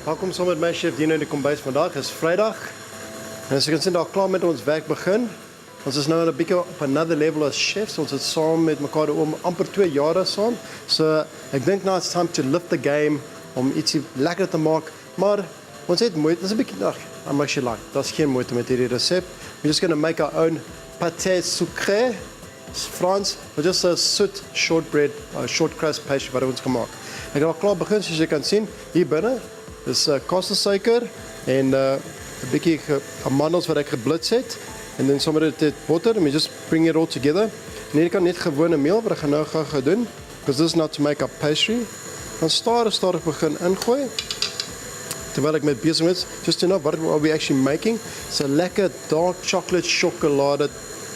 Welkom saam met my chef Dino in die kombuis vandag. Is Vrydag. En as jy kan sien daar klaar met ons werk begin. Ons is nou 'n bietjie op another level as chefs. Ons het saam met mekaar om amper 2 jare saam. So ek dink now it's time to lift the game om ietsie lekker te maak. Maar ons het moeite. Dis 'n bietjie I'm actually like. Daar's geen moeite met hierdie resep. We're just going to make our own pâté sucré. It's Frans, but just a soet shortbread, short crust pastry wat ons gemaak. Ek het al klaar begin soos jy kan sien hier binne. Dis kostersuiker en 'n bietjie amandels wat ek geblits het en dan sommer dit botter and we just bring it all together. En hier kan net gewone meel wat ek nou gaan doen because this is not to make up pastry. Dan stadig begin ingooi. Terwyl ek met besig is, just to know what are we actually making. It's a lekker dark chocolate Sjokolade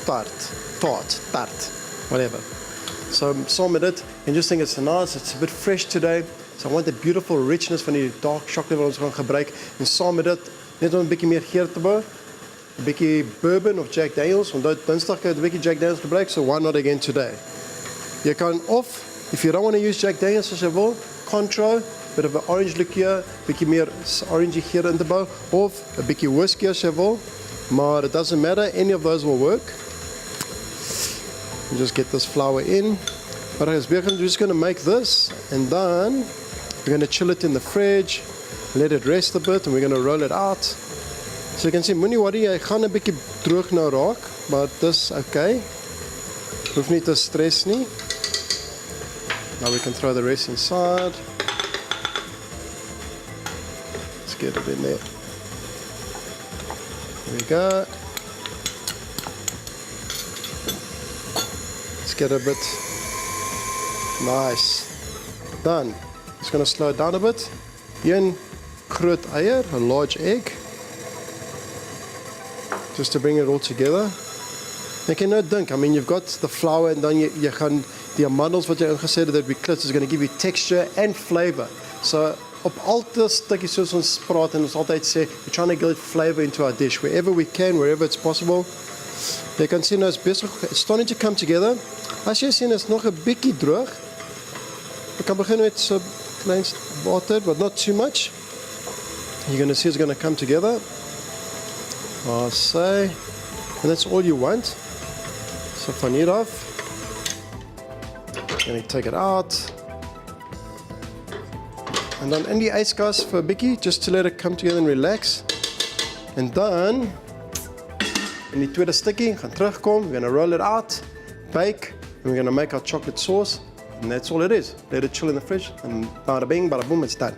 tart, whatever. So saam met dit and just think it's nice, it's a bit fresh today. So I want the beautiful richness van die dark chocolate wat ons gaan gebruik en saam met dit net om 'n bietjie meer geur te bou. 'n Bietjie bourbon of Jack Daniels, want Dinsdag het 'n bietjie Jack Daniels gebruik, so why not again today? Jy kan of if you don't want to use Jack Daniels as jy wil, Contro, bit of 'n orange liqueur, bietjie meer orangey geur in te bou of 'n bietjie whisky as jy wil, maar it doesn't matter, any of those will work. You just get this flour in. But we're just going to make this and then we're going to chill it in the fridge, let it rest a bit and we're going to roll it out. So you can see, moenie worry, hy gaan 'n bietjie droog nou raak, but dis okay. Hoef nie te stres nie. Now we can throw the rest inside. Let's get it in there. There we go. Let's get a bit nice. Done. Just going to slow it down a bit. Een groot eier, a large egg. Just to bring it all together. Ek kan nou dink, I mean you've got the flour and dan jy gaan die amandels wat jy ingesit het dat we klits is going to give you texture and flavor. So op altyd stukkies soos ons praat en ons altyd sê, we're trying to get flavor into our dish wherever we can, wherever it's possible. Jy kan sien nou is besig, it's starting to come together. As jy sien is nog 'n bietjie droog. Ek kan begin met so klein water, but not too much. You're going to see it's going to come together. I'll say, and that's all you want. So van hier af, going to take it out. And then in die yskas vir 'n bietjie, just to let it come together and relax. And then, in die tweede stukkie, gaan terugkom, we're going to roll it out, bake, and we're going to make our chocolate sauce. And that's all it is. Let it chill in the fridge and bada bing, bada boom, it's done.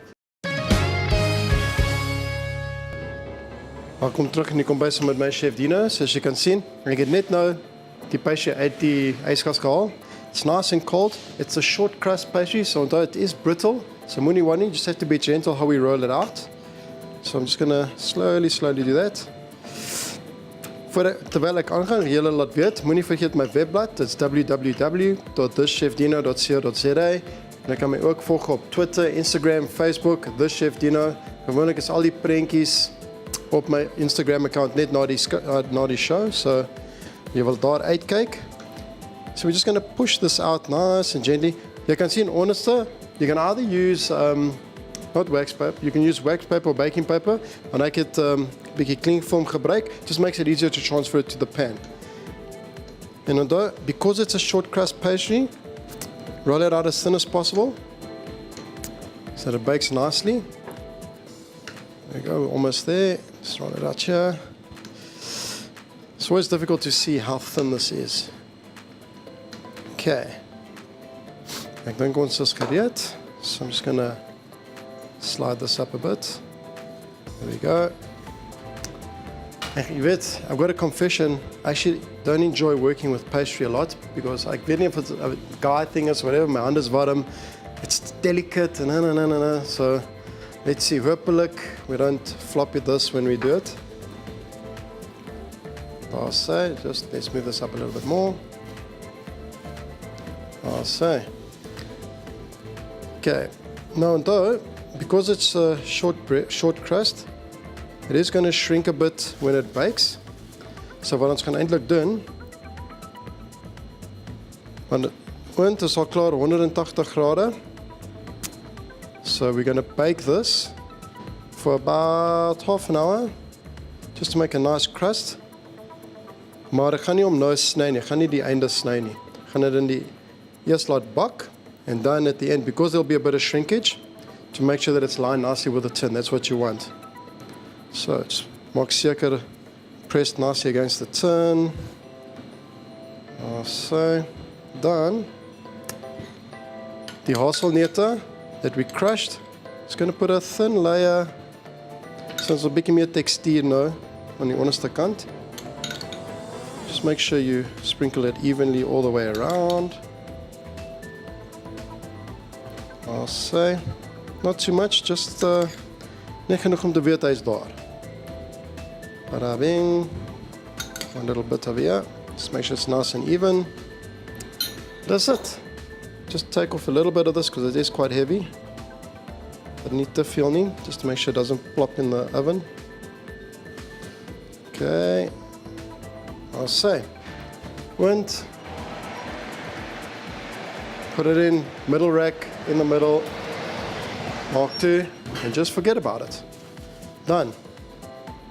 Welkom terug in die kombuis met my chef Dino. Soos jy kan sien, ek het net nou die pastry uit die yskas gehaal. It's nice and cold. It's a short crust pastry, so although it is brittle, so moenie worry, you just have to be gentle how we roll it out. So I'm just going to slowly do that. Terwyl ek aangaan, julle laat weet, moenie vergeet my webblad, dit's www.thischefdino.co.za. En jy kan my ook volg op Twitter, Instagram, Facebook, thischefdino. Gewoonlik is al die prentjies op my Instagram account net na die show, so jy wil daar uitkyk. So we're just going to push this out nice and gently. Jy kan sien onderste, you can either use not wax paper, you can use wax paper or baking paper, en ek het bietjie klingfilm gebruik, just makes it easier to transfer it to the pan. And although, because it's a short crust pastry, roll it out as thin as possible, so that it bakes nicely. There we go, we're almost there. Just roll it out here. It's always difficult to see how thin this is. Okay. Ek dink ons is gereed. So I'm just going to slide this up a bit. There we go. Jy weet, I've got a confession. I actually don't enjoy working with pastry a lot because ek weet nie of it's a guy thing is whatever, my hand is warm. It's delicate and no. So let's see, hopelijk we don't floppy this when we do it. I'll say, just let's move this up a little bit more. I'll say. Okay, now though, because it's a short crust, it is going to shrink a bit when it bakes. So wat ons gaan eintlik doen, want oond is al klaar 180 grade. So we're going to bake this for about half an hour, just to make a nice crust. Maar ek gaan nie om nou sny nie, ek gaan nie die einde sny nie. Ek gaan dit in die eers laat bak, and then at the end, because there'll be a bit of shrinkage, to make sure that it's lined nicely with the tin. That's what you want. So just maak seker, pressed nicely against the tin. So, dan die haselneute that we crushed, it's going to put a thin layer, so it's a bietjie meer tekstuur nou on die onderste kant. Just make sure you sprinkle it evenly all the way around. I'll say, not too much, just net genoeg om te weet hy's daar. Bada-bing. One little bit over here. Just make sure it's nice and even. That's it. Just take off a little bit of this because it is quite heavy. But nie te veel nie, just to make sure it doesn't plop in the oven. Okay. I'll say, wind. Put it in, middle rack, in the middle. Mark 2, and just forget about it. Done.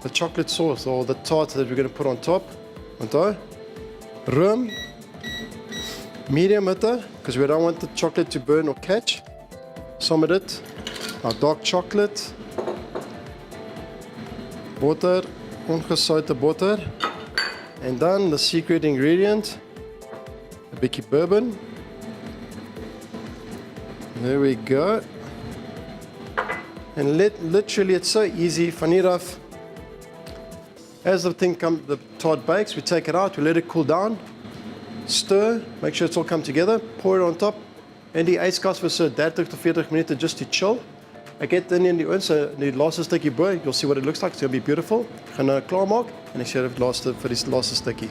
The chocolate sauce or the tart that we're going to put on top. Onthou, room, medium hitte, because we don't want the chocolate to burn or catch. Some of it, our dark chocolate, butter, ongesoute butter, and then the secret ingredient, a bietjie bourbon. There we go. And literally, it's so easy. Van hier af, as the tart bakes, we take it out, we let it cool down, stir, make sure it's all come together, pour it on top, en die ijskast vir so 30 to 40 minute just to chill. Ek het in die oven, so die laaste stukkie bo, you'll see what it looks like, it's going to be beautiful. Ek gaan nou klaarmaak, en ek sê vir die laaste stukkie.